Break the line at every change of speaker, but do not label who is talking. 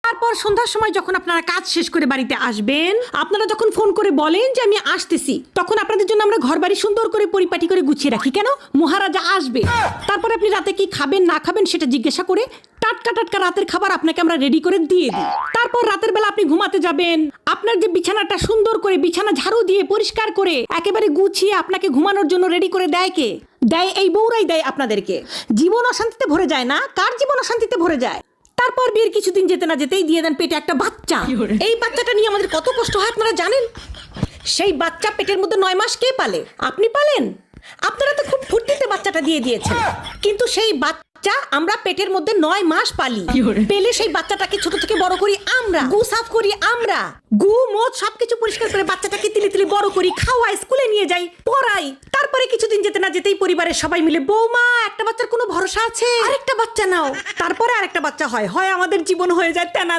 তারপর সন্ধ্যার সময় যখন আপনারা কাজ শেষ করে বাড়িতে আসবেন, আপনারা যখন ফোন করে বলেন যে আমি আসতেছি, তখন আপনাদের জন্য আমরা ঘর বাড়ি সুন্দর করে পরিপাটি করে গুছিয়ে রাখি। কেন? মহারাজা আসবে। তারপর আপনি রাতে কি খাবেন না খাবেন সেটা জিজ্ঞাসা করে টাটকা টাটকা রাতের খাবার আপনাকে আমরা রেডি করে দিয়ে দিই। তারপর রাতের বেলা আপনি ঘুমাতে যাবেন, আপনার যে বিছানাটা সুন্দর করে বিছানা ঝাড়ু দিয়ে পরিষ্কার করে একেবারে গুছিয়ে আপনাকে ঘুমানোর জন্য রেডি করে দেয় কে? দেয় এই বউরাই দেয় আপনাদেরকে। জীবন অশান্তিতে ভরে যায় না? কার জীবন অশান্তিতে ভরে যায়? তারপর বিয়ের কিছুদিন যেতে না যেতেই দিয়ে দেন পেটে একটা বাচ্চা। এই বাচ্চাটা নিয়ে আমাদের কত কষ্ট হয় আপনারা জানেন? সেই বাচ্চা পেটের মধ্যে 9 মাস কে পালে? আপনি পালেন? আপনারা তো খুব ফুর্তিতে বাচ্চাটা দিয়ে দিয়েছেন, কিন্তু সেই বাচ্চা আমরা পেটের মধ্যে 9 মাস পালি। পেলে সেই বাচ্চাটাকে ছোট থেকে বড় করি আমরা, গু সাফ করি আমরা, গু মদ সবকিছু পরিষ্কার করে বাচ্চাটাকে তিলি তিলি বড় করি, খাওয়াই, স্কুলে নিয়ে যাই, পড়াই। তারপরে কিছুদিন যেতে না যেতেই পরিবারের সবাই মিলে, বৌমা একটা বাচ্চার কোনো ভরসা আছে, আরেকটা বাচ্চা নাও। তারপরে আরেকটা বাচ্চা হয়, আমাদের জীবন হয়ে যায় তেনা